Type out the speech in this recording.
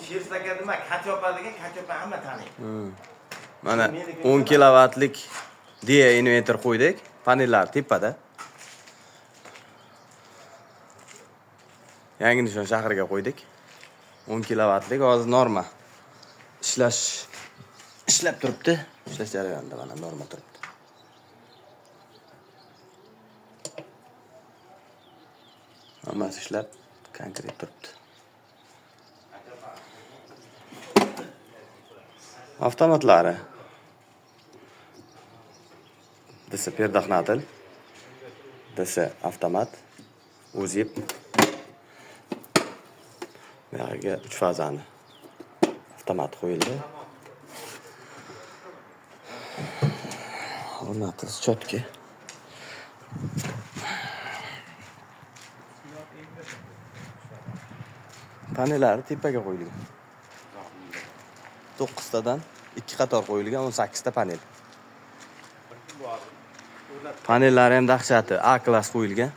Sherzaka nima? Kachopa degan, kachopa hamma taniydi. Mana 10 kilovatlik DIA inverter qo'ydik. Panellar tepada. Yangi Nishon shahriga qo'ydik. 10 kilovatlik hozir norma. Ishlab turibdi. Ishlash jarayonida mana norma turibdi. Hammasi ishlab konkret turibdi. Avtomatlari. DS передохнатель. DS avtomat. O'zib. Buyoqqa 3 fazani avtomat qo'yildi. O'rnatish chotki. Panellari tepaga qo'yilgan. 9 tadan 2 qator qo'yilgan 18 ta panel. Panellari ham dahshati, A klass qo'yilgan.